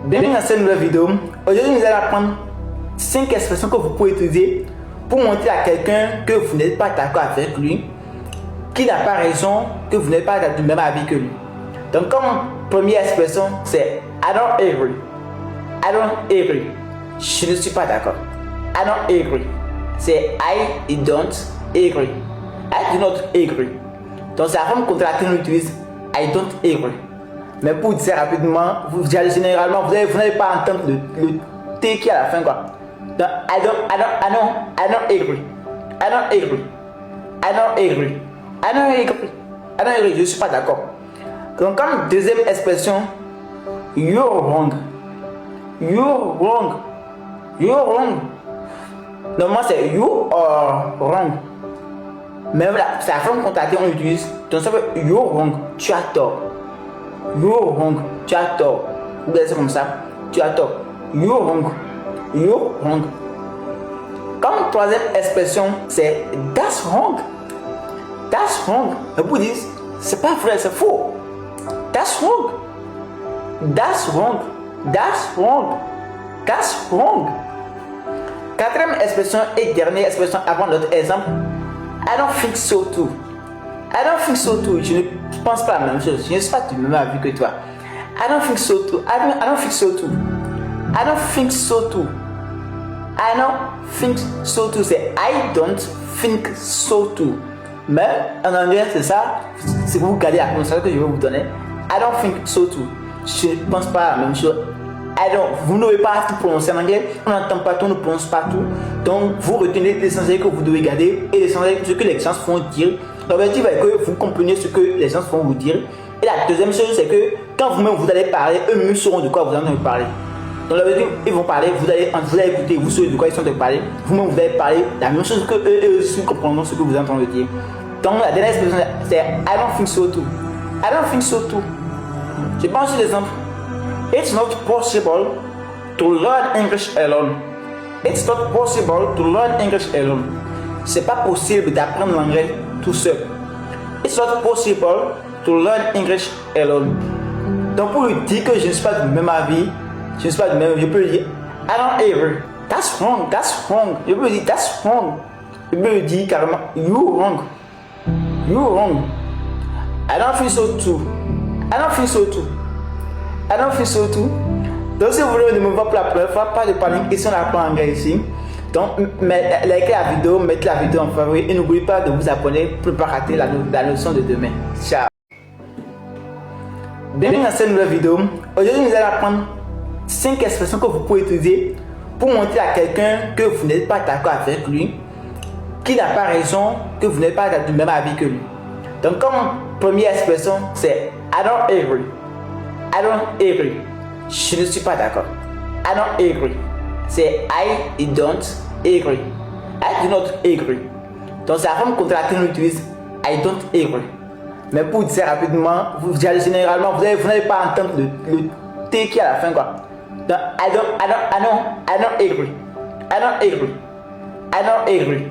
Bienvenue dans cette nouvelle vidéo. Aujourd'hui, nous allons apprendre 5 expressions que vous pouvez utiliser pour montrer à quelqu'un que vous n'êtes pas d'accord avec lui, qu'il n'a pas raison, que vous n'êtes pas du même avis que lui. Donc, comme première expression, c'est I don't agree. I don't agree. Je ne suis pas d'accord. I don't agree. C'est I don't agree. I do not agree. Donc, c'est la forme contre laquelle on utilise I don't agree. Mais pour dire rapidement, généralement, vous n'allez pas entendre le T qui est à la fin, quoi. Donc, I don't agree. I don't agree. I don't agree. I don't agree. I don't agree. Je ne suis pas d'accord. Donc, comme deuxième expression, you're wrong. You're wrong. You're wrong. Normalement, c'est you are wrong. Mais voilà, c'est la forme contre laquelle on utilise. Donc, ça veut you're wrong. Tu as tort. You're wrong. Tu as tort. Vous laissez comme ça. Tu as tort. You're wrong. You're wrong. Comme troisième expression, c'est that's wrong. That's wrong. Le bouddhisme, c'est pas vrai, c'est faux. That's wrong. That's wrong. That's wrong. That's wrong. Quatrième expression et dernière expression avant notre exemple. I don't think so too. I don't think so too. Je ne pense pas la même chose. Je ne suis pas du même avis que toi. I don't think so too. I don't think so too. I don't think so too. I don't think so too. C'est I don't think so too. Mais en anglais, c'est ça. Si vous regardez la prononciation que je vais vous donner, I don't think so too. Je ne pense pas la même chose. Vous ne devez pas tout prononcer en anglais. On n'entend pas tout, on ne prononce pas tout. Donc, vous retenez l'essentiel que vous devez garder et l'essentiel ce que les gens font dire. L'objectif est que vous compreniez ce que les gens vont vous dire. Et la deuxième chose, c'est que quand vous-même vous allez parler, eux-mêmes sauront de quoi vous allez parler. Donc, l'objectif, ils vont parler, vous allez écouter, vous saurez de quoi ils sont en train de parler. Vous-même, vous allez parler la même chose que eux aussi comprendront ce que vous êtes en train de dire. Donc, la dernière expression, c'est I don't think so too. I don't think so too. Je pense sur l'exemple. It's not possible to learn English alone. It's not possible to learn English alone. C'est pas possible d'apprendre l'anglais tout seul. It's not possible to learn English alone. Donc pour lui dire que je ne suis pas du même avis, je peux lui dire I don't agree. That's wrong. That's wrong. Je peux lui dire that's wrong. Je peux lui dire carrément you wrong. You wrong. I don't think so too. I don't think so too. I don't think so too. Donc si vous voulez me voir pour la première fois, pas de panique, ici on apprend anglais ici. Donc likez la vidéo, mettez la vidéo en favori et n'oubliez pas de vous abonner pour ne pas rater la leçon de demain. Ciao. Bienvenue dans cette nouvelle vidéo. Aujourd'hui nous allons apprendre 5 expressions que vous pouvez utiliser pour montrer à quelqu'un que vous n'êtes pas d'accord avec lui, qu'il n'a pas raison, que vous n'êtes pas du même avis que lui. Donc comme première expression, c'est I don't agree. I don't agree. Je ne suis pas d'accord. I don't agree. C'est I don't agree. I do not agree. Donc c'est la forme contre laquelle on utilise I don't agree. Mais pour dire rapidement, généralement, vous n'allez pas entendre le T qui est à la fin, quoi. Donc I don't agree. I don't agree. I don't agree. I don't agree.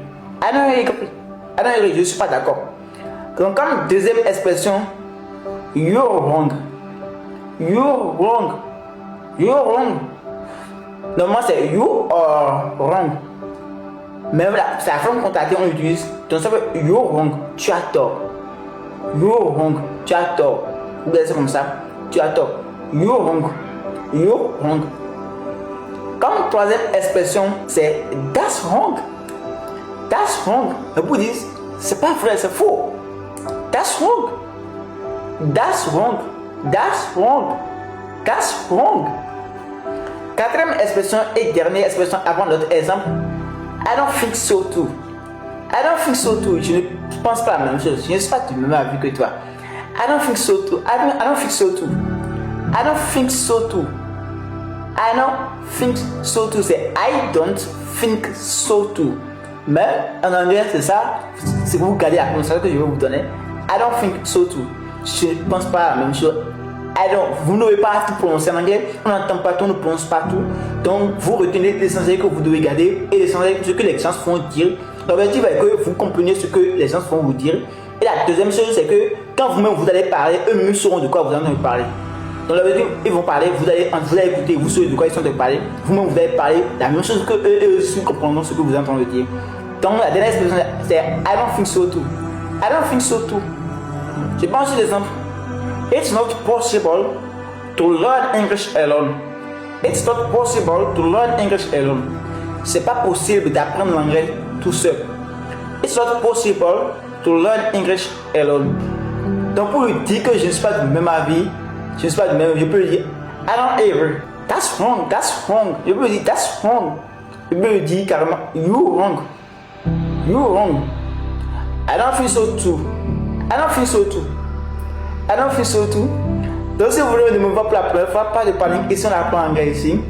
I don't agree. Je ne suis pas d'accord. Donc comme deuxième expression, you're wrong. You're wrong. You're wrong. Normalement, c'est you are wrong. Mais voilà, c'est la forme contre laquelle on utilise. Donc, ça veut you're wrong. Tu as tort. You're wrong. Tu as tort. Vous laissez comme ça. Tu as tort. You're wrong. You're wrong. Comme troisième expression, c'est that's wrong. That's wrong. Le bouddhisme, c'est pas vrai, c'est faux. That's wrong. That's wrong. That's wrong. That's wrong. Quatrième expression et dernière expression avant notre exemple. I don't think so too. I don't think so too. Je ne pense pas la même chose. Je ne suis pas du même avis que toi. I don't think so too. I don't think so too. I don't think so too. I don't think so too. C'est I don't think so too. Mais en anglais, c'est ça. Si vous regardez la prononciation que je vais vous donner, I don't think so too. Je ne pense pas la même chose. Vous ne devez pas tout prononcer en anglais. On n'entend pas tout, on ne prononce pas tout. Donc, vous retenez l'essentiel que vous devez garder et l'essentiel ce que les gens vont dire. L'objectif est que vous compreniez ce que les gens vont vous dire. Et la deuxième chose, c'est que quand vous-même vous allez parler, eux-mêmes sauront de quoi vous allez parler. Dans la vidéo, ils vont parler, vous allez écouter, vous savez de quoi ils sont en train de parler. Vous-même, vous allez parler la même chose que eux aussi comprendront ce que vous êtes en train de dire. Donc, la dernière expression, c'est I don't think so too. I don't think so too. Je pense sur l'exemple. It's not possible to learn English alone. It's not possible to learn English alone. C'est pas possible d'apprendre l'anglais tout seul. It's not possible to learn English alone. Donc pour lui dire que je ne suis pas du même avis, je peux lui dire I don't ever. That's wrong, that's wrong. Je peux lui dire that's wrong. Je peux lui dire carrément you wrong. You wrong. I don't think so too. I don't think so too. I don't think so too. Donc si vous voulez me voir pour la première fois, pas de panique, ici on apprend anglais ici.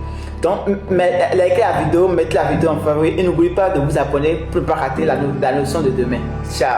Donc likez la vidéo, mettez la vidéo en favori et n'oubliez pas de vous abonner pour ne pas rater la notion de demain. Ciao.